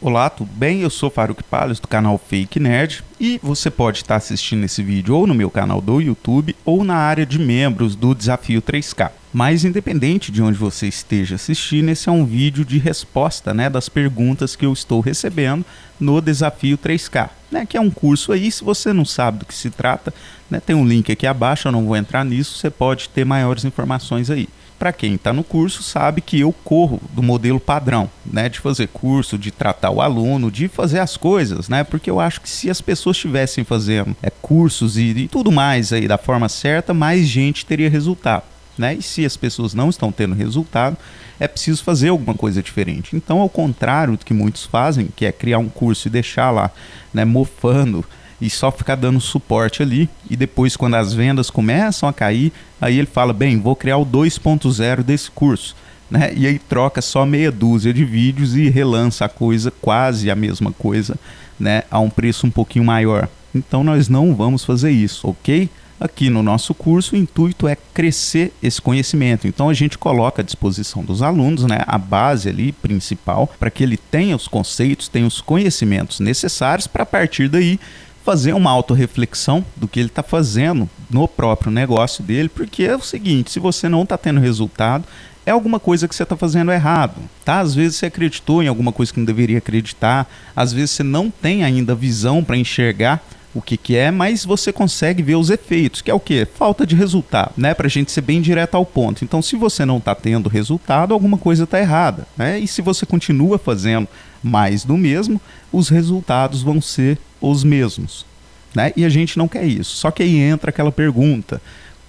Olá, tudo bem? Eu sou Faruk Palles do canal Fake Nerd e você pode estar assistindo esse vídeo ou no meu canal do YouTube ou na área de membros do Desafio 3K. Mas independente de onde você esteja assistindo, esse é um vídeo de resposta, das perguntas que eu estou recebendo no Desafio 3K, que é um curso aí. Se você não sabe do que se trata, tem um link aqui abaixo, eu não vou entrar nisso, você pode ter maiores informações aí. Para quem está no curso sabe que eu corro do modelo padrão, de fazer curso, de tratar o aluno, de fazer as coisas, porque eu acho que se as pessoas estivessem fazendo cursos e tudo mais aí da forma certa, mais gente teria resultado, E se as pessoas não estão tendo resultado, é preciso fazer alguma coisa diferente. Então, ao contrário do que muitos fazem, que é criar um curso e deixar lá, mofando, e só ficar dando suporte ali, e depois quando as vendas começam a cair, aí ele fala, bem, vou criar o 2.0 desse curso, e aí troca só meia dúzia de vídeos e relança a coisa, quase a mesma coisa, a um preço um pouquinho maior. Então nós não vamos fazer isso, ok? Aqui no nosso curso o intuito é crescer esse conhecimento, então a gente coloca à disposição dos alunos, a base ali principal, para que ele tenha os conceitos, tenha os conhecimentos necessários para a partir daí fazer uma autorreflexão do que ele está fazendo no próprio negócio dele, porque é o seguinte, se você não está tendo resultado, é alguma coisa que você está fazendo errado, tá? Às vezes você acreditou em alguma coisa que não deveria acreditar, às vezes você não tem ainda visão para enxergar o que é, mas você consegue ver os efeitos, que é o quê? Falta de resultado, para a gente ser bem direto ao ponto. Então, se você não está tendo resultado, alguma coisa está errada, E se você continua fazendo mais do mesmo, os resultados vão ser os mesmos, E a gente não quer isso. Só que aí entra aquela pergunta,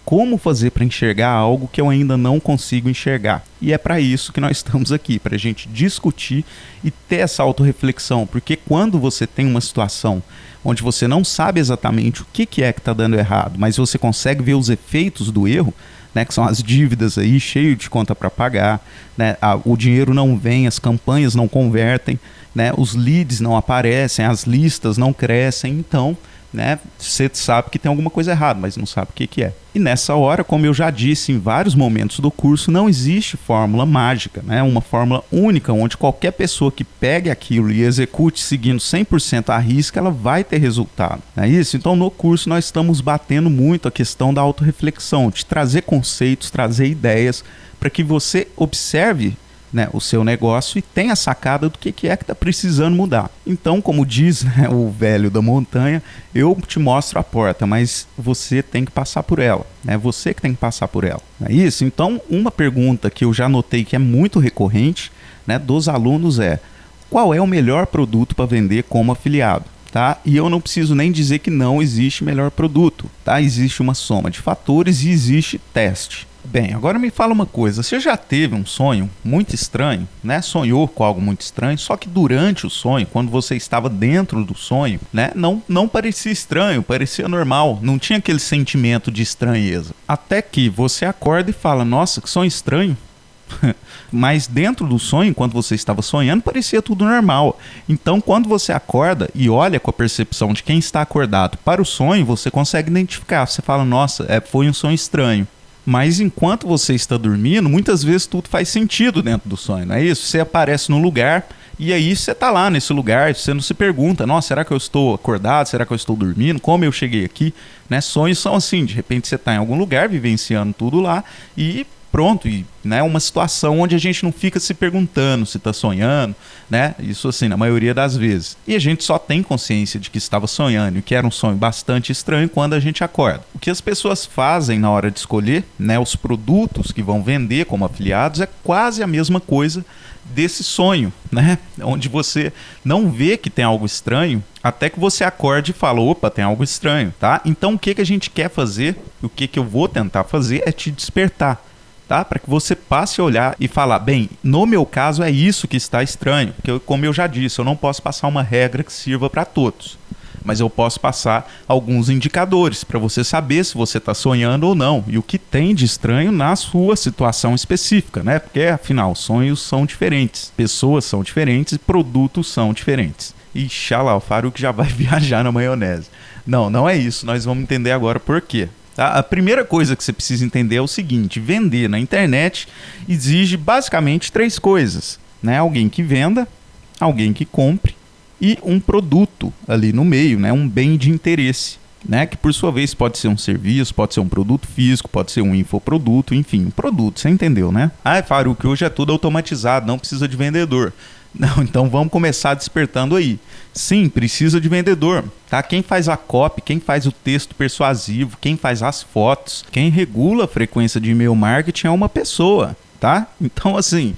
como fazer para enxergar algo que eu ainda não consigo enxergar? E é para isso que nós estamos aqui, para a gente discutir e ter essa autorreflexão, porque quando você tem uma situação onde você não sabe exatamente o que é que está dando errado, mas você consegue ver os efeitos do erro, que são as dívidas aí, cheio de conta para pagar, o dinheiro não vem, as campanhas não convertem, os leads não aparecem, as listas não crescem, então você sabe que tem alguma coisa errada, mas não sabe o que é. E nessa hora, como eu já disse em vários momentos do curso, não existe fórmula mágica, uma fórmula única, onde qualquer pessoa que pegue aquilo e execute seguindo 100% à risca, ela vai ter resultado. Não é isso? Então no curso nós estamos batendo muito a questão da autorreflexão, de trazer conceitos, trazer ideias, para que você observe o seu negócio e tenha a sacada do que é que está precisando mudar. Então, como diz o velho da montanha, eu te mostro a porta, mas você tem que passar por ela. É você que tem que passar por ela. Não é isso? Então, uma pergunta que eu já notei que é muito recorrente dos alunos é: qual é o melhor produto para vender como afiliado? Tá? E eu não preciso nem dizer que não existe melhor produto. Tá? Existe uma soma de fatores e existe teste. Bem, agora me fala uma coisa, você já teve um sonho muito estranho, Sonhou com algo muito estranho, só que durante o sonho, quando você estava dentro do sonho, não parecia estranho, parecia normal, não tinha aquele sentimento de estranheza. Até que você acorda e fala, nossa, que sonho estranho. Mas dentro do sonho, quando você estava sonhando, parecia tudo normal. Então, quando você acorda e olha com a percepção de quem está acordado para o sonho, você consegue identificar, você fala, nossa, foi um sonho estranho. Mas enquanto você está dormindo, muitas vezes tudo faz sentido dentro do sonho, não é isso? Você aparece no lugar e aí você está lá nesse lugar, você não se pergunta, nossa, será que eu estou acordado? Será que eu estou dormindo? Como eu cheguei aqui? Sonhos são assim, de repente você está em algum lugar, vivenciando tudo lá e pronto, e uma situação onde a gente não fica se perguntando se está sonhando, isso assim, na maioria das vezes. E a gente só tem consciência de que estava sonhando e que era um sonho bastante estranho quando a gente acorda. O que as pessoas fazem na hora de escolher, os produtos que vão vender como afiliados, é quase a mesma coisa desse sonho, onde você não vê que tem algo estranho, até que você acorde e fala, opa, tem algo estranho, tá? Então o que a gente quer fazer, o que eu vou tentar fazer é te despertar. Tá? Para que você passe a olhar e falar, bem, no meu caso é isso que está estranho, porque como eu já disse, eu não posso passar uma regra que sirva para todos, mas eu posso passar alguns indicadores para você saber se você está sonhando ou não, e o que tem de estranho na sua situação específica, porque afinal, sonhos são diferentes, pessoas são diferentes e produtos são diferentes. Ixi, lá, o Faruk já vai viajar na maionese. Não, não é isso. Nós vamos entender agora por quê. Tá? A primeira coisa que você precisa entender é o seguinte: vender na internet exige basicamente 3 coisas, né? Alguém que venda, alguém que compre e um produto ali no meio, né? Um bem de interesse, né? Que por sua vez pode ser um serviço, pode ser um produto físico, pode ser um infoproduto, enfim, um produto, você entendeu, né? Ah, Faruque, hoje é tudo automatizado, não precisa de vendedor. Não, então vamos começar despertando aí. Sim, precisa de vendedor, tá? Quem faz a copy, quem faz o texto persuasivo, quem faz as fotos, quem regula a frequência de e-mail marketing é uma pessoa, tá? Então, assim,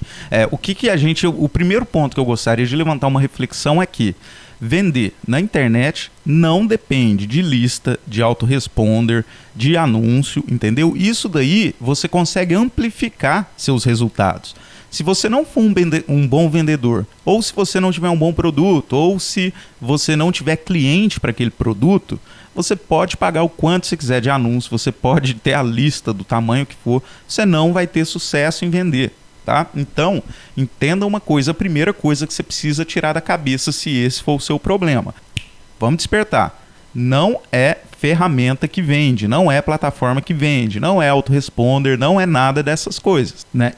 o primeiro ponto que eu gostaria de levantar uma reflexão é que vender na internet não depende de lista, de autoresponder, de anúncio, entendeu? Isso daí você consegue amplificar seus resultados. Se você não for um bom vendedor, ou se você não tiver um bom produto, ou se você não tiver cliente para aquele produto, você pode pagar o quanto você quiser de anúncio, você pode ter a lista do tamanho que for, você não vai ter sucesso em vender, tá? Então, entenda uma coisa, a primeira coisa que você precisa tirar da cabeça se esse for o seu problema. Vamos despertar. Não é ferramenta que vende, não é plataforma que vende, não é autoresponder, não é nada dessas coisas, né?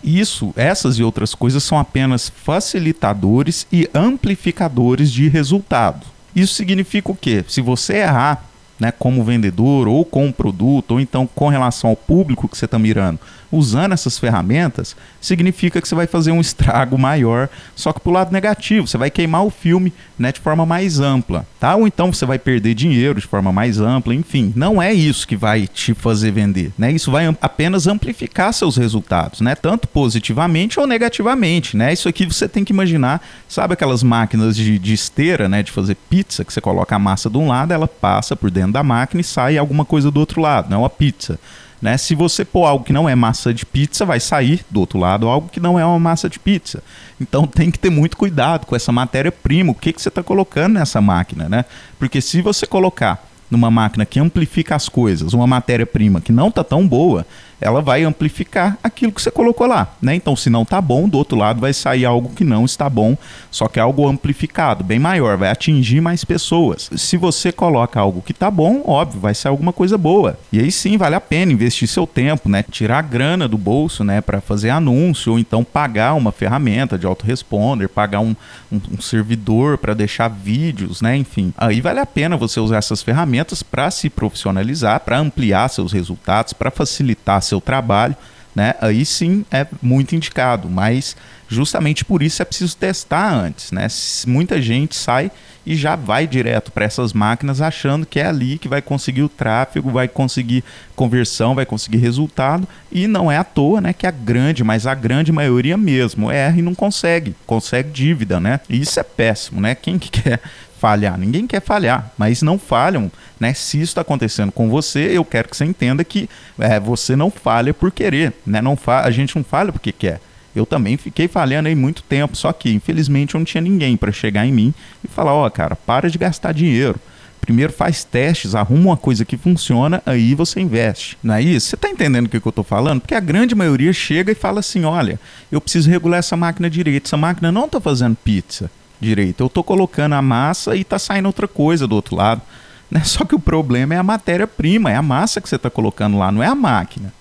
Essas e outras coisas são apenas facilitadores e amplificadores de resultado. Isso significa o quê? Se você errar, né, como vendedor ou com o produto, ou então com relação ao público que você está mirando, usando essas ferramentas, significa que você vai fazer um estrago maior, só que pro lado negativo, você vai queimar o filme, né, de forma mais ampla, tá? Ou então você vai perder dinheiro de forma mais ampla, enfim, não é isso que vai te fazer vender, né? Isso vai apenas amplificar seus resultados, né? Tanto positivamente ou negativamente, né? Isso aqui você tem que imaginar, sabe aquelas máquinas de esteira, né, de fazer pizza, que você coloca a massa de um lado, ela passa por dentro da máquina e sai alguma coisa do outro lado, não é uma pizza. Né? Se você pôr algo que não é massa de pizza, vai sair do outro lado algo que não é uma massa de pizza. Então tem que ter muito cuidado com essa matéria-prima, o que você está colocando nessa máquina, né? Porque se você colocar numa máquina que amplifica as coisas, uma matéria-prima que não está tão boa, ela vai amplificar aquilo que você colocou lá, né? Então, se não está bom, do outro lado vai sair algo que não está bom, só que é algo amplificado, bem maior, vai atingir mais pessoas. Se você coloca algo que está bom, óbvio, vai sair alguma coisa boa. E aí sim, vale a pena investir seu tempo, né? Tirar a grana do bolso, né? Para fazer anúncio, ou então pagar uma ferramenta de autoresponder, pagar um servidor para deixar vídeos, né? Enfim, aí vale a pena você usar essas ferramentas para se profissionalizar, para ampliar seus resultados, para facilitar seu trabalho, né? Aí sim é muito indicado, mas justamente por isso é preciso testar antes, né? Muita gente sai e já vai direto para essas máquinas achando que é ali que vai conseguir o tráfego, vai conseguir conversão, vai conseguir resultado, e não é à toa, né, que a grande maioria mesmo erra e não consegue dívida, né? E isso é péssimo, né? Quem que quer falhar? Ninguém quer falhar, mas não falham, né? Se isso está acontecendo com você, eu quero que você entenda que você não falha por querer, né? A gente não falha porque quer. Eu também fiquei falhando aí muito tempo, só que infelizmente eu não tinha ninguém para chegar em mim e falar, cara, para de gastar dinheiro. Primeiro faz testes, arruma uma coisa que funciona, aí você investe. Não é isso? Você está entendendo o que eu estou falando? Porque a grande maioria chega e fala assim, olha, eu preciso regular essa máquina direito, essa máquina não está fazendo pizza direito, eu estou colocando a massa e está saindo outra coisa do outro lado. Né? Só que o problema é a matéria-prima, é a massa que você está colocando lá, não é a máquina.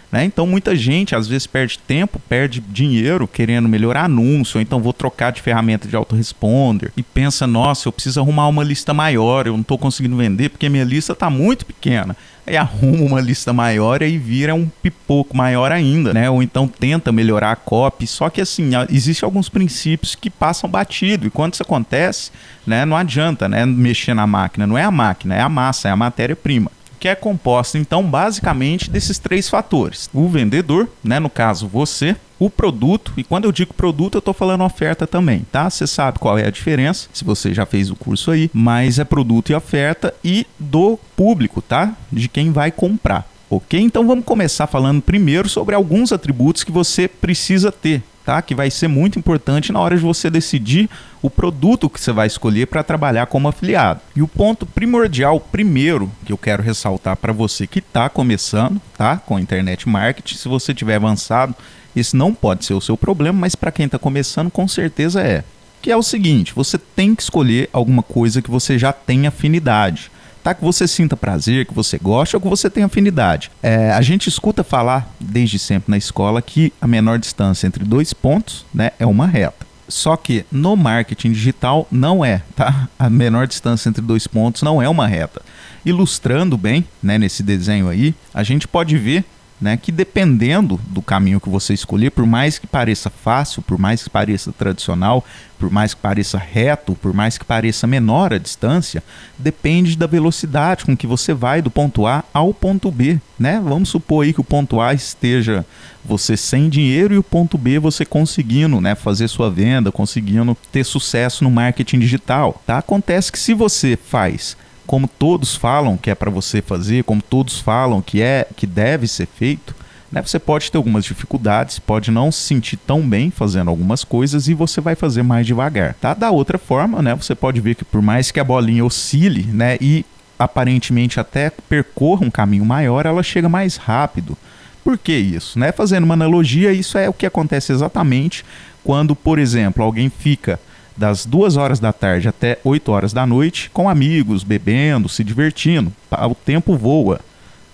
Né? Então muita gente às vezes perde tempo, perde dinheiro querendo melhorar anúncio, ou então vou trocar de ferramenta de autoresponder e pensa, nossa, eu preciso arrumar uma lista maior, eu não estou conseguindo vender porque minha lista está muito pequena. Aí arruma uma lista maior e aí vira um pipoco maior ainda, né? Ou então tenta melhorar a copy, só que assim, existem alguns princípios que passam batido, e quando isso acontece, né, não adianta, né, mexer na máquina, não é a máquina, é a massa, é a matéria-prima, que é composta, então, basicamente desses 3 fatores. O vendedor, né, no caso você, o produto, e quando eu digo produto, eu estou falando oferta também, tá? Você sabe qual é a diferença, se você já fez o curso aí, mas é produto e oferta, e do público, tá? De quem vai comprar, ok? Então vamos começar falando primeiro sobre alguns atributos que você precisa ter, tá? Que vai ser muito importante na hora de você decidir o produto que você vai escolher para trabalhar como afiliado. E o ponto primordial, primeiro, que eu quero ressaltar para você que está começando, tá? Com internet marketing, se você tiver avançado, esse não pode ser o seu problema, mas para quem está começando, com certeza é. Que é o seguinte, você tem que escolher alguma coisa que você já tem afinidade. tá? Que você sinta prazer, que você goste ou que você tenha afinidade. A gente escuta falar desde sempre na escola que a menor distância entre 2 pontos, né, é uma reta. Só que no marketing digital não é, tá? A menor distância entre 2 pontos não é uma reta. Ilustrando bem, né, nesse desenho aí, a gente pode ver, né, que dependendo do caminho que você escolher, por mais que pareça fácil, por mais que pareça tradicional, por mais que pareça reto, por mais que pareça menor a distância, depende da velocidade com que você vai do ponto A ao ponto B, né? Vamos supor aí que o ponto A esteja você sem dinheiro e o ponto B você conseguindo, né, fazer sua venda, conseguindo ter sucesso no marketing digital, tá? Acontece que se você faz como todos falam que é para você fazer, como todos falam que deve ser feito, né, você pode ter algumas dificuldades, pode não se sentir tão bem fazendo algumas coisas e você vai fazer mais devagar, tá? Da outra forma, né, você pode ver que por mais que a bolinha oscile, né, e aparentemente até percorra um caminho maior, ela chega mais rápido. Por que isso? Né? Fazendo uma analogia, isso é o que acontece exatamente quando, por exemplo, alguém fica das 2 horas da tarde até 8 horas da noite com amigos, bebendo, se divertindo. O tempo voa.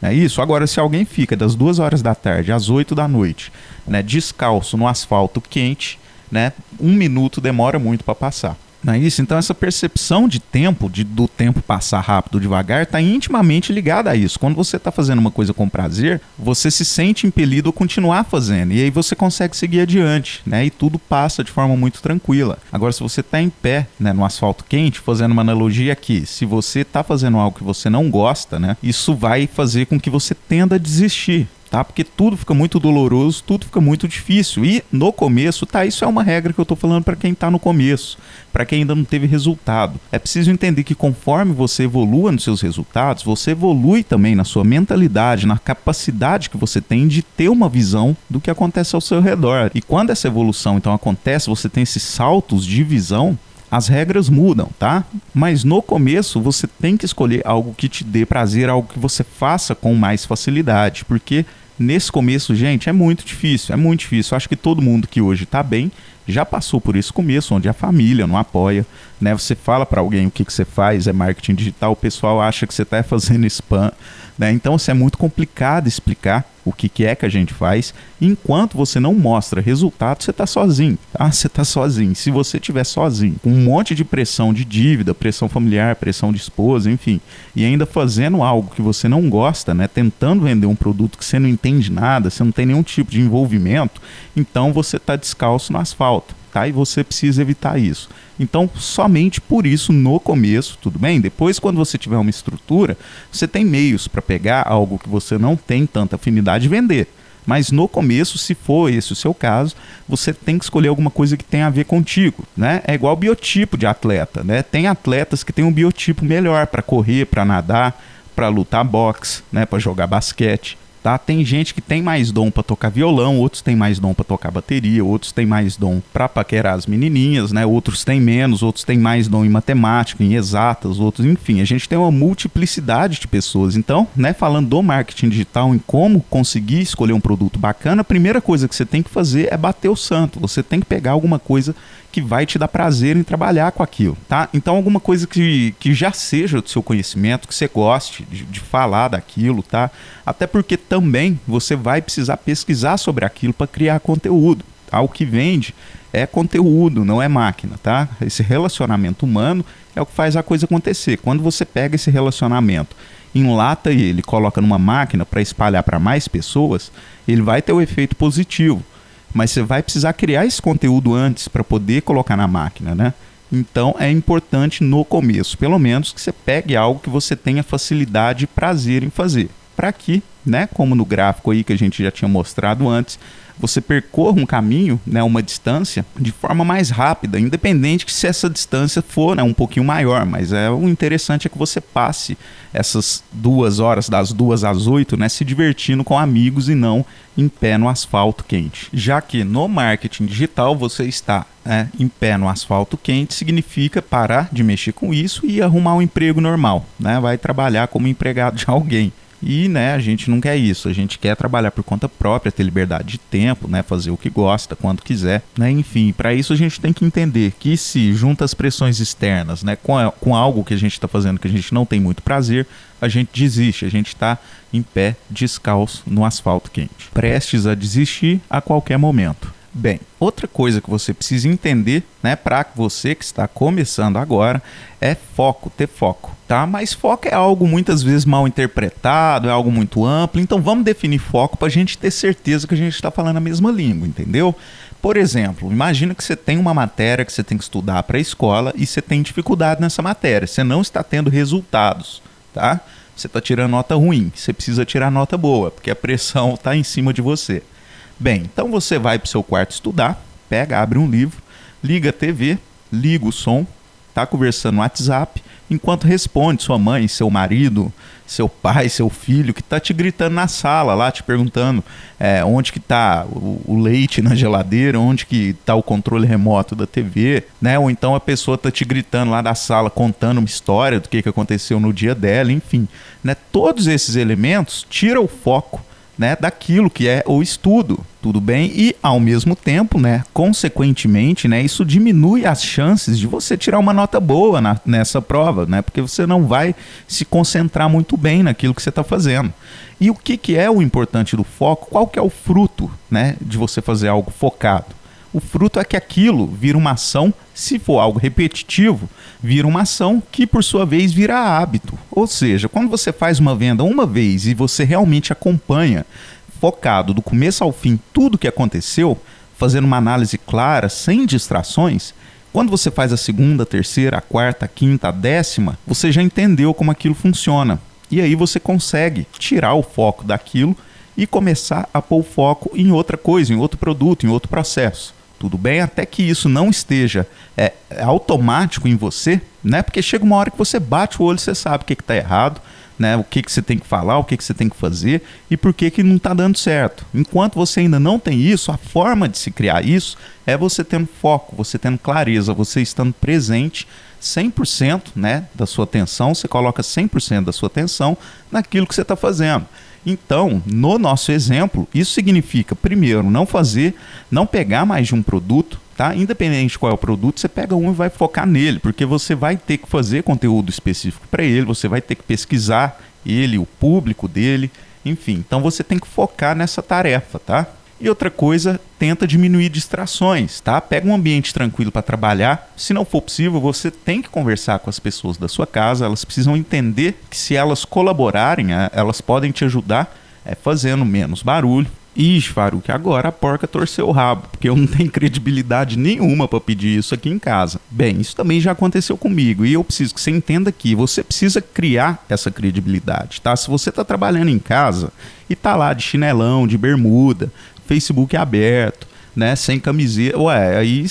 É isso. Agora, se alguém fica das 2 horas da tarde às 8 da noite, né, descalço no asfalto quente, né, 1 minuto demora muito para passar. Não é isso? Então essa percepção de tempo, do tempo passar rápido, devagar, está intimamente ligada a isso. Quando você está fazendo uma coisa com prazer, você se sente impelido a continuar fazendo. E aí você consegue seguir adiante, né? E tudo passa de forma muito tranquila. Agora, se você está em pé, né, no asfalto quente, fazendo uma analogia aqui, se você está fazendo algo que você não gosta, né, isso vai fazer com que você tenda a desistir. Tá? Porque tudo fica muito doloroso, tudo fica muito difícil. E no começo, tá? Isso é uma regra que eu tô falando para quem tá no começo, para quem ainda não teve resultado. É preciso entender que conforme você evolua nos seus resultados, você evolui também na sua mentalidade, na capacidade que você tem de ter uma visão do que acontece ao seu redor. E quando essa evolução então acontece, você tem esses saltos de visão, as regras mudam, tá? Mas no começo você tem que escolher algo que te dê prazer, algo que você faça com mais facilidade, porque nesse começo, gente, é muito difícil, é muito difícil. Eu acho que todo mundo que hoje tá bem já passou por esse começo, onde a família não apoia, né? Você fala para alguém o que você faz, é marketing digital, o pessoal acha que você tá fazendo spam, né? Então, isso é muito complicado explicar o que é que a gente faz. Enquanto você não mostra resultado, você está sozinho, tá? Você está sozinho. Se você estiver sozinho, com um monte de pressão de dívida, pressão familiar, pressão de esposa, enfim, e ainda fazendo algo que você não gosta, né? Tentando vender um produto que você não entende nada, você não tem nenhum tipo de envolvimento, então você está descalço no asfalto, tá? E você precisa evitar isso. Então, somente por isso, no começo, tudo bem? Depois, quando você tiver uma estrutura, você tem meios para pegar algo que você não tem tanta afinidade e vender. Mas no começo, se for esse o seu caso, você tem que escolher alguma coisa que tenha a ver contigo, né? É igual biotipo de atleta, né? Tem atletas que têm um biotipo melhor para correr, para nadar, para lutar boxe, né? Para jogar basquete. Tá? Tem gente que tem mais dom para tocar violão, outros têm mais dom para tocar bateria, outros têm mais dom para paquerar as menininhas, né? Outros têm menos, outros têm mais dom em matemática, em exatas, outros, enfim, a gente tem uma multiplicidade de pessoas. Então, né, falando do marketing digital, em como conseguir escolher um produto bacana, a primeira coisa que você tem que fazer é bater o santo. Você tem que pegar alguma coisa que vai te dar prazer em trabalhar com aquilo, tá? Então, alguma coisa que já seja do seu conhecimento, que você goste de falar daquilo, tá? Até porque também você vai precisar pesquisar sobre aquilo para criar conteúdo, tá? O que vende é conteúdo, não é máquina, tá? Esse relacionamento humano é o que faz a coisa acontecer. Quando você pega esse relacionamento, enlata ele, coloca numa máquina para espalhar para mais pessoas, ele vai ter o efeito positivo. Mas você vai precisar criar esse conteúdo antes para poder colocar na máquina, né? Então é importante no começo, pelo menos, que você pegue algo que você tenha facilidade e prazer em fazer. Para que, né, como no gráfico aí que a gente já tinha mostrado antes, você percorra um caminho, né, uma distância, de forma mais rápida, independente que se essa distância for, né, um pouquinho maior, mas o interessante é que você passe essas 2 horas, das 2 às 8, né, se divertindo com amigos e não em pé no asfalto quente. Já que no marketing digital você está, né, em pé no asfalto quente, significa parar de mexer com isso e arrumar um emprego normal, né, vai trabalhar como empregado de alguém. E, né, a gente não quer isso, a gente quer trabalhar por conta própria, ter liberdade de tempo, né, fazer o que gosta, quando quiser, né, enfim, para isso a gente tem que entender que se junta as pressões externas, né, com algo que a gente está fazendo que a gente não tem muito prazer, a gente desiste, a gente está em pé, descalço, no asfalto quente, prestes a desistir a qualquer momento. Bem, outra coisa que você precisa entender, né, para você que está começando agora, é foco, ter foco, tá? Mas foco é algo muitas vezes mal interpretado, é algo muito amplo, então vamos definir foco para a gente ter certeza que a gente está falando a mesma língua, entendeu? Por exemplo, imagina que você tem uma matéria que você tem que estudar para a escola e você tem dificuldade nessa matéria, você não está tendo resultados, tá? Você está tirando nota ruim, você precisa tirar nota boa, porque a pressão está em cima de você. Bem, então você vai para o seu quarto estudar, pega, abre um livro, liga a TV, liga o som, está conversando no WhatsApp, enquanto responde sua mãe, seu marido, seu pai, seu filho, que está te gritando na sala lá, te perguntando onde que está o leite na geladeira, onde que está o controle remoto da TV, né? Ou então a pessoa está te gritando lá da sala, contando uma história do que aconteceu no dia dela, enfim, né? Todos esses elementos tiram o foco, né, daquilo que é o estudo, tudo bem? E, ao mesmo tempo, né, consequentemente, né, isso diminui as chances de você tirar uma nota boa nessa prova, né, porque você não vai se concentrar muito bem naquilo que você está fazendo. E o que é o importante do foco? Qual que é o fruto, né, de você fazer algo focado? O fruto é que aquilo vira uma ação, se for algo repetitivo, vira uma ação que por sua vez vira hábito. Ou seja, quando você faz uma venda uma vez e você realmente acompanha, focado do começo ao fim, tudo o que aconteceu, fazendo uma análise clara, sem distrações, quando você faz a segunda, a terceira, a quarta, a quinta, a 10ª, você já entendeu como aquilo funciona. E aí você consegue tirar o foco daquilo e começar a pôr o foco em outra coisa, em outro produto, em outro processo. Tudo bem? Até que isso não esteja automático em você, né? Porque chega uma hora que você bate o olho e você sabe o que está errado, né? O que você tem que falar, o que você tem que fazer e por que não está dando certo. Enquanto você ainda não tem isso, a forma de se criar isso é você tendo foco, você tendo clareza, você estando presente 100%, né, da sua atenção, você coloca 100% da sua atenção naquilo que você está fazendo. Então, no nosso exemplo, isso significa, primeiro, não pegar mais de um produto, tá? Independente de qual é o produto, você pega um e vai focar nele, porque você vai ter que fazer conteúdo específico para ele, você vai ter que pesquisar ele, o público dele, enfim. Então, você tem que focar nessa tarefa, tá? E outra coisa, tenta diminuir distrações, tá? Pega um ambiente tranquilo para trabalhar. Se não for possível, você tem que conversar com as pessoas da sua casa. Elas precisam entender que se elas colaborarem, elas podem te ajudar fazendo menos barulho. Ixi, Faruk, agora a porca torceu o rabo, porque eu não tenho credibilidade nenhuma para pedir isso aqui em casa. Bem, isso também já aconteceu comigo e eu preciso que você entenda que você precisa criar essa credibilidade, tá? Se você está trabalhando em casa e tá lá de chinelão, de bermuda, Facebook aberto, né, sem camiseta, aí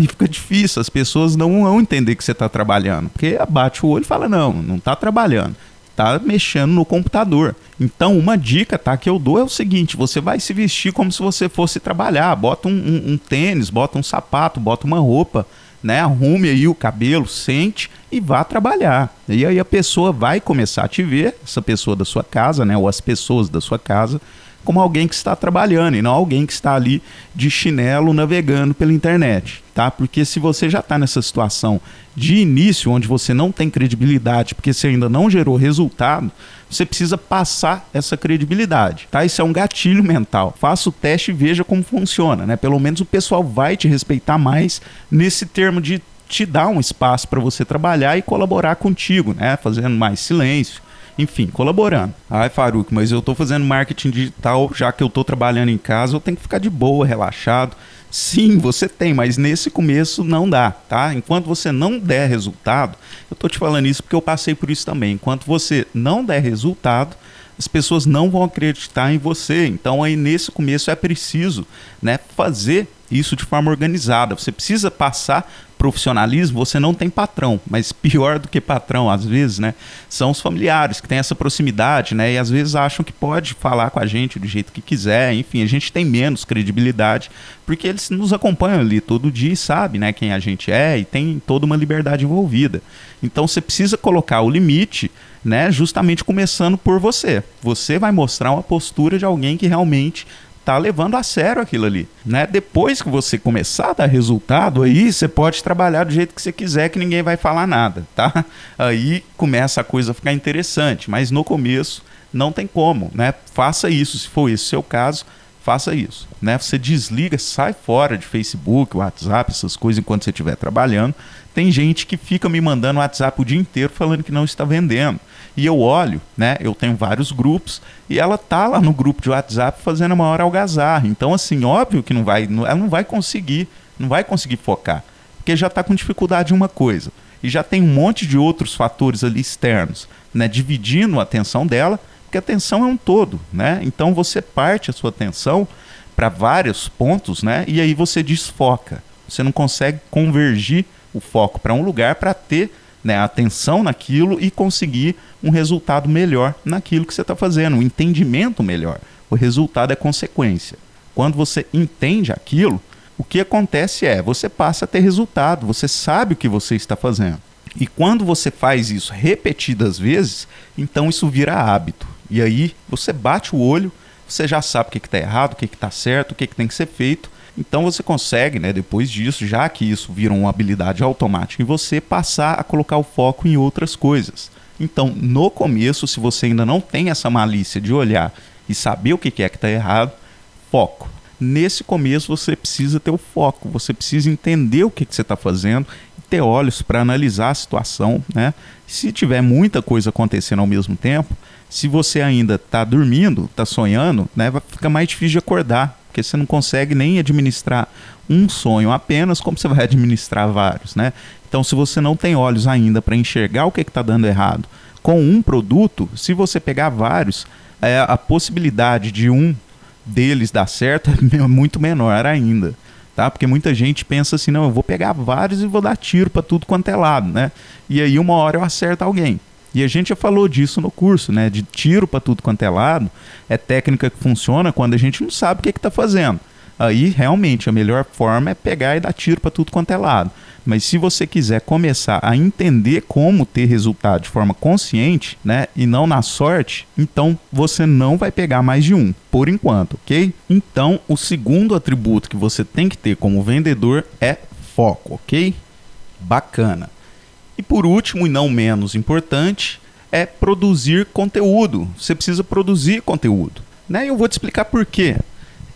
fica difícil, as pessoas não vão entender que você está trabalhando, porque bate o olho e fala, não está trabalhando, está mexendo no computador. Então, uma dica, tá, que eu dou é o seguinte, você vai se vestir como se você fosse trabalhar, bota um tênis, bota um sapato, bota uma roupa, né, arrume aí o cabelo, sente e vá trabalhar. E aí a pessoa vai começar a te ver, essa pessoa da sua casa, né, ou as pessoas da sua casa, como alguém que está trabalhando e não alguém que está ali de chinelo navegando pela internet, tá? Porque se você já está nessa situação de início, onde você não tem credibilidade, porque você ainda não gerou resultado, você precisa passar essa credibilidade, tá? Isso é um gatilho mental. Faça o teste e veja como funciona, né? Pelo menos o pessoal vai te respeitar mais nesse termo de te dar um espaço para você trabalhar e colaborar contigo, né? Fazendo mais silêncio. Enfim, colaborando. Ai, Faruk, mas eu tô fazendo marketing digital, já que eu tô trabalhando em casa, eu tenho que ficar de boa, relaxado. Sim, você tem, mas nesse começo não dá, tá? Enquanto você não der resultado, eu tô te falando isso porque eu passei por isso também. Enquanto você não der resultado, as pessoas não vão acreditar em você. Então aí nesse começo é preciso, né, fazer isso de forma organizada. Você precisa passar profissionalismo. Você não tem patrão, mas pior do que patrão às vezes, né, são os familiares que têm essa proximidade, né, e às vezes acham que pode falar com a gente do jeito que quiser. Enfim, a gente tem menos credibilidade porque eles nos acompanham ali todo dia e sabem, né, quem a gente é e tem toda uma liberdade envolvida. Então você precisa colocar o limite né? Justamente começando por você. Você vai mostrar uma postura de alguém que realmente tá levando a sério aquilo ali, né? Depois que você começar a dar resultado, aí você pode trabalhar do jeito que você quiser, que ninguém vai falar nada, tá? Aí começa a coisa a ficar interessante, mas no começo não tem como, né? Faça isso, se for esse o seu caso, faça isso, né? Você desliga, sai fora de Facebook, WhatsApp, essas coisas enquanto você estiver trabalhando. Tem gente que fica me mandando WhatsApp o dia inteiro falando que não está vendendo. E eu olho, né? Eu tenho vários grupos e ela tá lá no grupo de WhatsApp fazendo a maior algazarra. Então, assim, óbvio que ela não vai conseguir focar, porque já está com dificuldade em uma coisa e já tem um monte de outros fatores ali externos, né? Dividindo a atenção dela, porque a atenção é um todo, né? Então você parte a sua atenção para vários pontos, né? E aí você desfoca. Você não consegue convergir o foco para um lugar para ter, né, atenção naquilo e conseguir um resultado melhor naquilo que você está fazendo, um entendimento melhor. O resultado é consequência. Quando você entende aquilo, o que acontece é, você passa a ter resultado, você sabe o que você está fazendo. E quando você faz isso repetidas vezes, então isso vira hábito. E aí você bate o olho, você já sabe o que está errado, o que está certo, o que tem que ser feito. Então você consegue, né, depois disso, já que isso vira uma habilidade automática em você, passar a colocar o foco em outras coisas. Então, no começo, se você ainda não tem essa malícia de olhar e saber o que é que está errado, foco. Nesse começo você precisa ter o foco, você precisa entender o que você está fazendo e ter olhos para analisar a situação, né? Se tiver muita coisa acontecendo ao mesmo tempo, se você ainda está dormindo, está sonhando, né, vai ficar mais difícil de acordar, porque você não consegue nem administrar um sonho apenas, como você vai administrar vários, né? Então, se você não tem olhos ainda para enxergar o que está dando errado com um produto, se você pegar vários, a possibilidade de um deles dar certo é muito menor ainda, tá? Porque muita gente pensa assim, não, eu vou pegar vários e vou dar tiro para tudo quanto é lado, né? E aí uma hora eu acerto alguém. E a gente já falou disso no curso, né? De tiro para tudo quanto é lado, é técnica que funciona quando a gente não sabe o que está fazendo. Aí, realmente, a melhor forma é pegar e dar tiro para tudo quanto é lado. Mas se você quiser começar a entender como ter resultado de forma consciente, né? E não na sorte, então você não vai pegar mais de um, por enquanto, ok? Então, o segundo atributo que você tem que ter como vendedor é foco, ok? Bacana. E por último, e não menos importante, é produzir conteúdo. Você precisa produzir conteúdo, né? Eu vou te explicar por quê.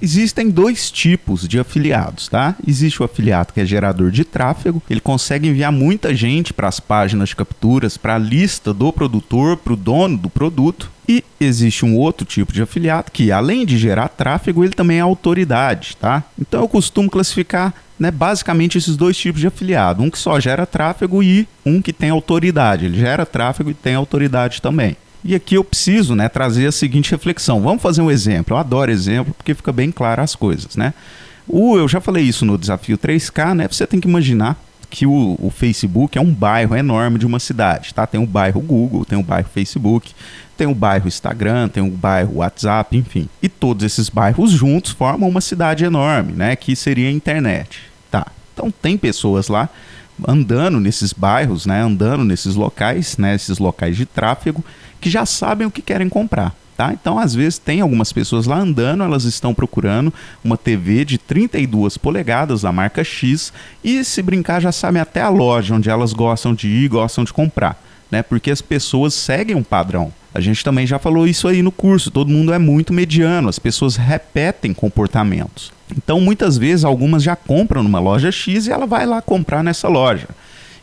Existem dois tipos de afiliados, tá? Existe o afiliado que é gerador de tráfego, ele consegue enviar muita gente para as páginas de capturas, para a lista do produtor, para o dono do produto. E existe um outro tipo de afiliado que, além de gerar tráfego, ele também é autoridade, tá? Então eu costumo classificar, né, basicamente esses dois tipos de afiliado. Um que só gera tráfego e um que tem autoridade. Ele gera tráfego e tem autoridade também. E aqui eu preciso, né, trazer a seguinte reflexão. Vamos fazer um exemplo. Eu adoro exemplo porque fica bem claro as coisas, né? Eu já falei isso no Desafio 3K, né? Você tem que imaginar que o Facebook é um bairro enorme de uma cidade, tá? Tem o bairro Google, tem o bairro Facebook, tem o bairro Instagram, tem o bairro WhatsApp, enfim. E todos esses bairros juntos formam uma cidade enorme, né? Que seria a internet, tá? Então tem pessoas lá andando nesses bairros, né? Andando nesses locais, né? Esses locais de tráfego, que já sabem o que querem comprar, tá? Então, às vezes, tem algumas pessoas lá andando, elas estão procurando uma TV de 32 polegadas da marca X e, se brincar, já sabem até a loja onde elas gostam de ir, gostam de comprar, né? Porque as pessoas seguem um padrão. A gente também já falou isso aí no curso, todo mundo é muito mediano, as pessoas repetem comportamentos. Então, muitas vezes, algumas já compram numa loja X e ela vai lá comprar nessa loja.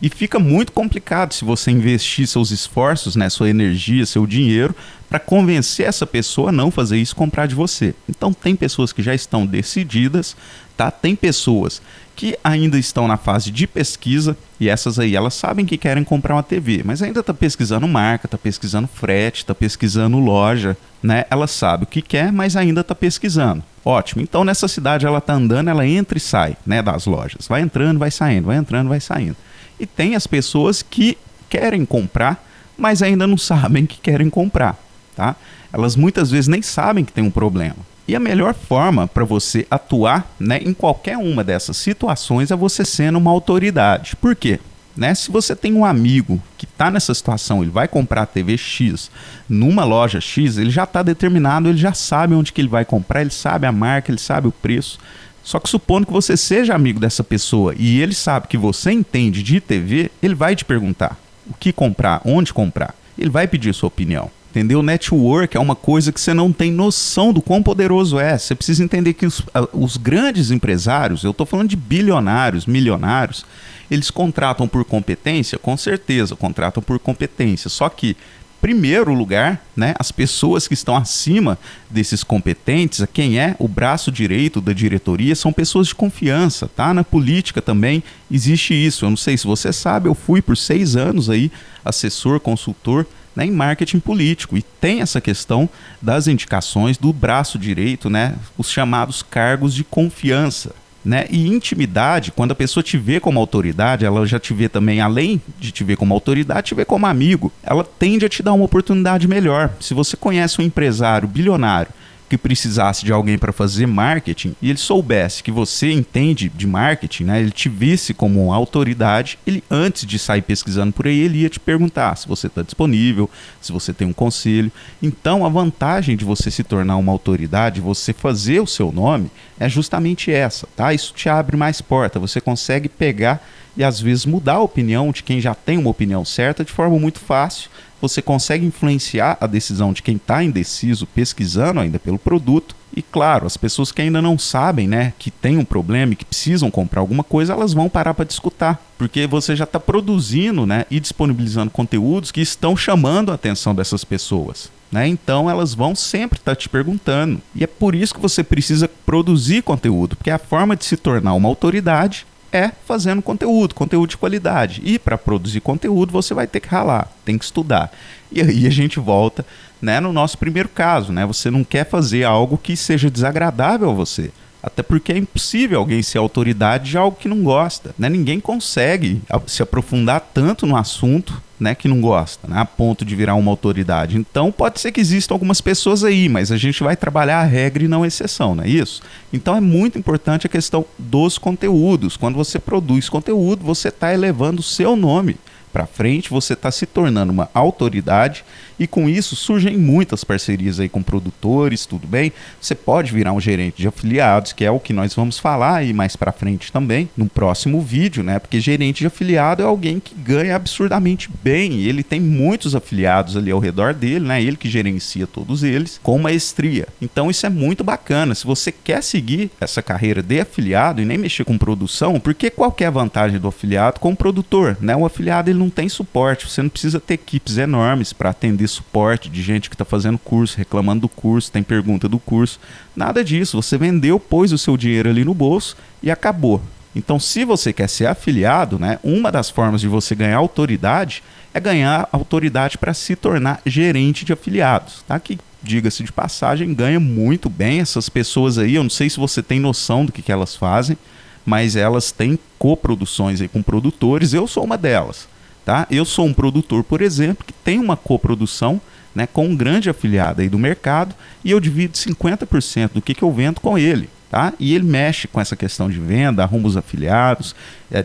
E fica muito complicado se você investir seus esforços, né, sua energia, seu dinheiro, para convencer essa pessoa a não fazer isso e comprar de você. Então tem pessoas que já estão decididas, tá? Tem pessoas que ainda estão na fase de pesquisa, e essas aí elas sabem que querem comprar uma TV, mas ainda está pesquisando marca, está pesquisando frete, está pesquisando loja, né? Ela sabe o que quer, mas ainda está pesquisando. Ótimo, então nessa cidade ela está andando, ela entra e sai, né, das lojas. Vai entrando, vai saindo, vai entrando, vai saindo. E tem as pessoas que querem comprar, mas ainda não sabem que querem comprar, tá? Elas muitas vezes nem sabem que tem um problema. E a melhor forma para você atuar, né, em qualquer uma dessas situações é você sendo uma autoridade. Por quê? né? Se você tem um amigo que está nessa situação, ele vai comprar a TV X numa loja X, ele já está determinado, ele já sabe onde que ele vai comprar, ele sabe a marca, ele sabe o preço. Só que supondo que você seja amigo dessa pessoa e ele sabe que você entende de TV, ele vai te perguntar o que comprar, onde comprar. Ele vai pedir sua opinião. Entendeu? Network é uma coisa que você não tem noção do quão poderoso é. Você precisa entender que os grandes empresários, eu estou falando de bilionários, milionários, eles contratam por competência? Com certeza, contratam por competência. Só que, primeiro lugar, né, as pessoas que estão acima desses competentes, quem é o braço direito da diretoria, são pessoas de confiança, tá? Na política também existe isso. Eu não sei se você sabe, eu fui por 6 anos aí assessor, consultor, né, em marketing político, e tem essa questão das indicações do braço direito, né, os chamados cargos de confiança, né, e intimidade. Quando a pessoa te vê como autoridade, ela já te vê também, além de te ver como autoridade, te vê como amigo, ela tende a te dar uma oportunidade melhor. Se você conhece um empresário bilionário que precisasse de alguém para fazer marketing e ele soubesse que você entende de marketing, né, ele te visse como uma autoridade, ele, antes de sair pesquisando por aí, ele ia te perguntar se você está disponível, se você tem um conselho. Então a vantagem de você se tornar uma autoridade, você fazer o seu nome, é justamente essa, tá? Isso te abre mais porta, você consegue pegar e às vezes mudar a opinião de quem já tem uma opinião certa de forma muito fácil. Você consegue influenciar a decisão de quem está indeciso, pesquisando ainda pelo produto. E claro, as pessoas que ainda não sabem, né, que tem um problema e que precisam comprar alguma coisa, elas vão parar para discutir, porque você já está produzindo, né, e disponibilizando conteúdos que estão chamando a atenção dessas pessoas, né? Então elas vão sempre estar te perguntando. E é por isso que você precisa produzir conteúdo, porque a forma de se tornar uma autoridade é fazendo conteúdo de qualidade. E para produzir conteúdo você vai ter que ralar, tem que estudar. E aí a gente volta, né, no nosso primeiro caso, né? Você não quer fazer algo que seja desagradável a você. Até porque é impossível alguém ser autoridade de algo que não gosta, né? Ninguém consegue se aprofundar tanto no assunto, né, que não gosta, né, a ponto de virar uma autoridade. Então pode ser que existam algumas pessoas aí, mas a gente vai trabalhar a regra e não a exceção, não é isso? Então é muito importante a questão dos conteúdos. Quando você produz conteúdo, você está elevando o seu nome para frente, você está se tornando uma autoridade, e com isso surgem muitas parcerias aí com produtores, tudo bem? Você pode virar um gerente de afiliados, que é o que nós vamos falar aí mais para frente também, no próximo vídeo, né? Porque gerente de afiliado é alguém que ganha absurdamente bem, e ele tem muitos afiliados ali ao redor dele, né? Ele que gerencia todos eles com maestria. Então isso é muito bacana. Se você quer seguir essa carreira de afiliado e nem mexer com produção, porque qual que é a vantagem do afiliado com o produtor, né? O afiliado, ele não tem suporte, você não precisa ter equipes enormes para atender suporte de gente que está fazendo curso, reclamando do curso, tem pergunta do curso, nada disso. Você vendeu, pôs o seu dinheiro ali no bolso e acabou. Então, se você quer ser afiliado, né, uma das formas de você ganhar autoridade é ganhar autoridade para se tornar gerente de afiliados, tá? Que, diga-se de passagem, ganha muito bem. Essas pessoas aí, eu não sei se você tem noção do que elas fazem, mas elas têm coproduções aí com produtores. Eu sou uma delas. Tá? Eu sou um produtor, por exemplo, que tem uma coprodução, né, com um grande afiliado aí do mercado, e eu divido 50% do que eu vendo com ele. Tá? E ele mexe com essa questão de venda, arruma os afiliados,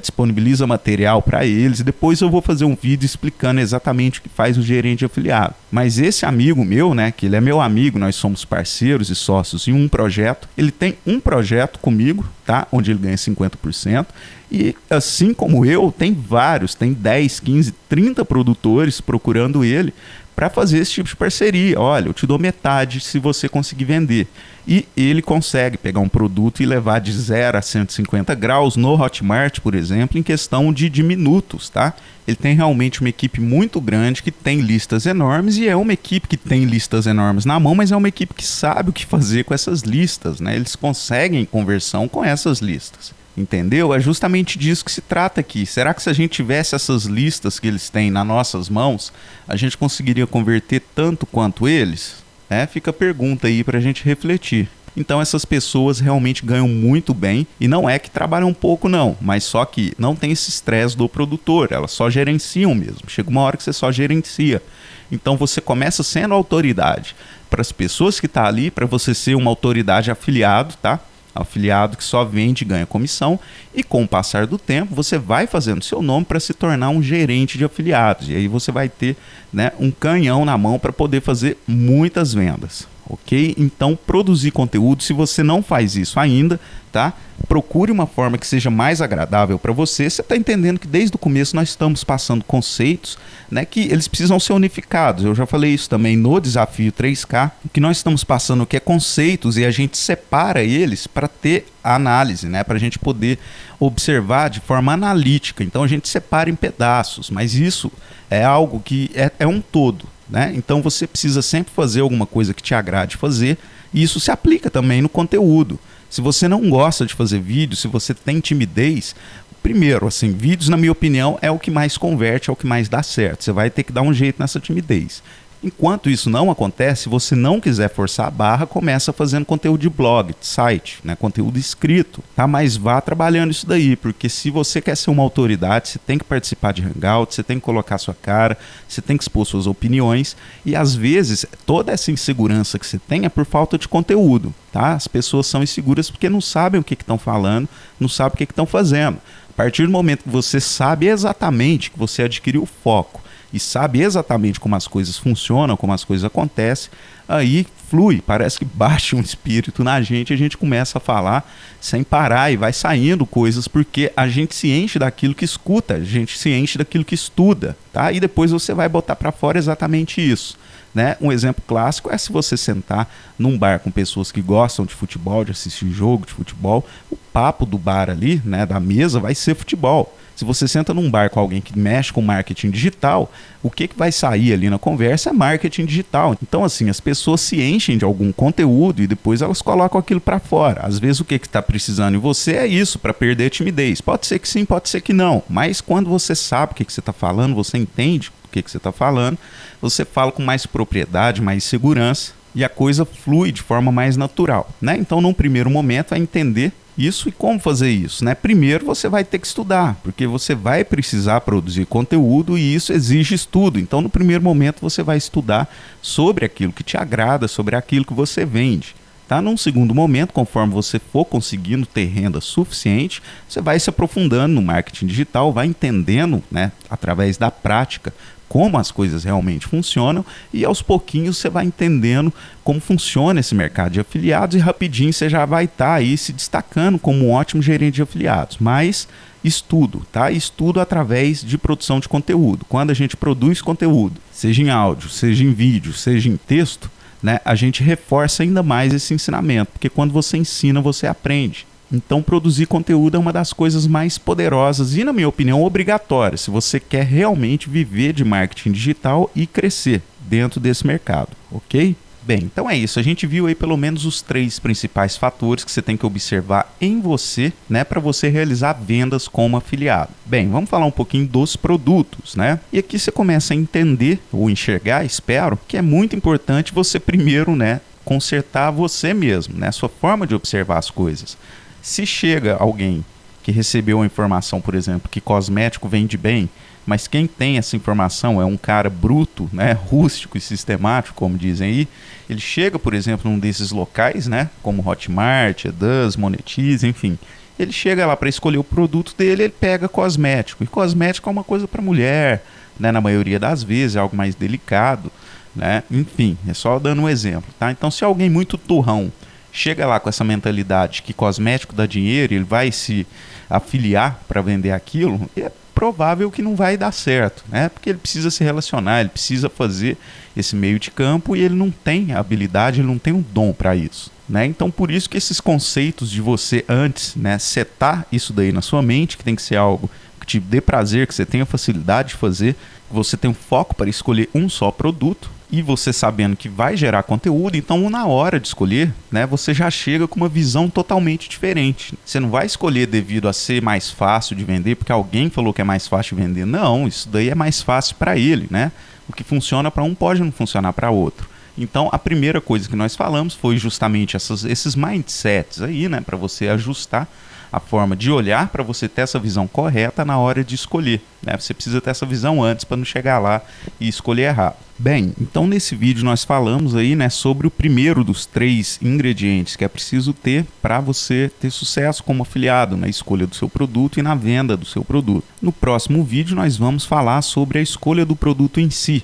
disponibiliza material para eles, e depois eu vou fazer um vídeo explicando exatamente o que faz o gerente de afiliado. Mas esse amigo meu, né, que ele é meu amigo, nós somos parceiros e sócios em um projeto, ele tem um projeto comigo, tá, onde ele ganha 50%, e assim como eu, tem vários, tem 10, 15, 30 produtores procurando ele para fazer esse tipo de parceria. Olha, eu te dou metade se você conseguir vender. E ele consegue pegar um produto e levar de 0 a 150 graus no Hotmart, por exemplo, em questão de minutos, tá? Ele tem realmente uma equipe muito grande que tem listas enormes, e é uma equipe que tem listas enormes na mão, mas é uma equipe que sabe o que fazer com essas listas, né? Eles conseguem conversão com essas listas. Entendeu? É justamente disso que se trata aqui. Será que se a gente tivesse essas listas que eles têm nas nossas mãos, a gente conseguiria converter tanto quanto eles? Fica a pergunta aí para a gente refletir. Então essas pessoas realmente ganham muito bem, e não é que trabalham pouco não, mas só que não tem esse estresse do produtor, elas só gerenciam mesmo. Chega uma hora que você só gerencia. Então você começa sendo autoridade para as pessoas que estão ali, para você ser uma autoridade afiliado, tá? afiliado que só vende e ganha comissão, e com o passar do tempo você vai fazendo seu nome para se tornar um gerente de afiliados, e aí você vai ter, né, um canhão na mão para poder fazer muitas vendas. Ok? Então, produzir conteúdo, se você não faz isso ainda, tá? Procure uma forma que seja mais agradável para você. Você está entendendo que desde o começo nós estamos passando conceitos, né, que eles precisam ser unificados. Eu já falei isso também no Desafio 3K, que nós estamos passando que é conceitos e a gente separa eles para ter análise, né, para a gente poder observar de forma analítica. Então a gente separa em pedaços, mas isso é algo que é um todo. Né? Então você precisa sempre fazer alguma coisa que te agrade fazer, e isso se aplica também no conteúdo. Se você não gosta de fazer vídeo, se você tem timidez, primeiro, assim, vídeos, na minha opinião, é o que mais converte, é o que mais dá certo. Você vai ter que dar um jeito nessa timidez. Enquanto isso não acontece, se você não quiser forçar a barra, começa fazendo conteúdo de blog, de site, né? Conteúdo escrito, tá? Mas vá trabalhando isso daí, porque se você quer ser uma autoridade, você tem que participar de hangout, você tem que colocar sua cara, você tem que expor suas opiniões, e às vezes toda essa insegurança que você tem é por falta de conteúdo, tá? As pessoas são inseguras porque não sabem o que estão falando, não sabem o que estão fazendo. A partir do momento que você sabe exatamente que você adquiriu o foco, e sabe exatamente como as coisas funcionam, como as coisas acontecem, aí flui, parece que baixa um espírito na gente e a gente começa a falar sem parar e vai saindo coisas, porque a gente se enche daquilo que escuta, a gente se enche daquilo que estuda, tá? E depois você vai botar para fora exatamente isso. Né? Um exemplo clássico é se você sentar num bar com pessoas que gostam de futebol, de assistir jogo de futebol, o papo do bar ali, né, da mesa, vai ser futebol. Se você senta num bar com alguém que mexe com marketing digital, o que vai sair ali na conversa é marketing digital. Então, assim, as pessoas se enchem de algum conteúdo e depois elas colocam aquilo para fora. Às vezes o que está precisando em você é isso, para perder a timidez. Pode ser que sim, pode ser que não. Mas quando você sabe o que você está falando, você entende o que você está falando, você fala com mais propriedade, mais segurança e a coisa flui de forma mais natural, né? Então, num primeiro momento, é entender isso e como fazer isso, né? Primeiro você vai ter que estudar, porque você vai precisar produzir conteúdo e isso exige estudo. Então, no primeiro momento, você vai estudar sobre aquilo que te agrada, sobre aquilo que você vende. Tá? Num segundo momento, conforme você for conseguindo ter renda suficiente, você vai se aprofundando no marketing digital, vai entendendo, né, através da prática, como as coisas realmente funcionam, e aos pouquinhos você vai entendendo como funciona esse mercado de afiliados e rapidinho você já vai estar aí se destacando como um ótimo gerente de afiliados. Mas estudo, tá? Estudo através de produção de conteúdo. Quando a gente produz conteúdo, seja em áudio, seja em vídeo, seja em texto, né, a gente reforça ainda mais esse ensinamento, porque quando você ensina, você aprende. Então, produzir conteúdo é uma das coisas mais poderosas e, na minha opinião, obrigatórias, se você quer realmente viver de marketing digital e crescer dentro desse mercado, ok? Bem, então é isso. A gente viu aí pelo menos os 3 principais fatores que você tem que observar em você, né, para você realizar vendas como afiliado. Bem, vamos falar um pouquinho dos produtos, né? E aqui você começa a entender ou enxergar, espero, que é muito importante você primeiro, né, consertar você mesmo, né, sua forma de observar as coisas. Se chega alguém que recebeu a informação, por exemplo, que cosmético vende bem, mas quem tem essa informação é um cara bruto, né, rústico e sistemático, como dizem aí, ele chega, por exemplo, num desses locais, né, como Hotmart, Eduz, Monetize, enfim, ele chega lá para escolher o produto dele, ele pega cosmético, e cosmético é uma coisa para mulher, né, na maioria das vezes, é algo mais delicado, né, enfim, é só dando um exemplo, tá? Então, se alguém muito turrão chega lá com essa mentalidade que cosmético dá dinheiro, ele vai se afiliar para vender aquilo, é provável que não vai dar certo, né? Porque ele precisa se relacionar, ele precisa fazer esse meio de campo e ele não tem a habilidade, ele não tem um dom para isso, né? Então, por isso que esses conceitos de você antes, né, setar isso daí na sua mente, que tem que ser algo que te dê prazer, que você tenha facilidade de fazer, que você tenha um foco para escolher um só produto, e você sabendo que vai gerar conteúdo, então na hora de escolher, né, você já chega com uma visão totalmente diferente. Você não vai escolher devido a ser mais fácil de vender, porque alguém falou que é mais fácil de vender. Não, isso daí é mais fácil para ele, né? O que funciona para um pode não funcionar para outro. Então, a primeira coisa que nós falamos foi justamente esses mindsets aí, né, para você ajustar a forma de olhar para você ter essa visão correta na hora de escolher, né? Você precisa ter essa visão antes para não chegar lá e escolher errado. Bem, então nesse vídeo nós falamos aí, né, sobre o primeiro dos 3 ingredientes que é preciso ter para você ter sucesso como afiliado na escolha do seu produto e na venda do seu produto. No próximo vídeo nós vamos falar sobre a escolha do produto em si.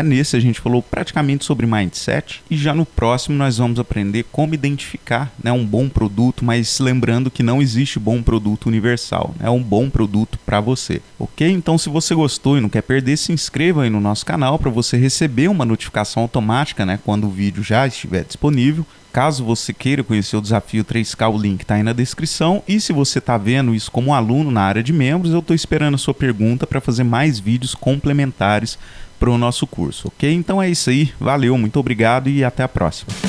Nesse a gente falou praticamente sobre mindset e já no próximo nós vamos aprender como identificar, um bom produto, mas lembrando que não existe bom produto universal, é um bom produto para você, ok? Então se você gostou e não quer perder, se inscreva aí no nosso canal para você receber uma notificação automática, quando o vídeo já estiver disponível. Caso você queira conhecer o Desafio 3K, o link está aí na descrição. E se você está vendo isso como aluno na área de membros, eu estou esperando a sua pergunta para fazer mais vídeos complementares para o nosso curso, ok? Então é isso aí, valeu, muito obrigado e até a próxima.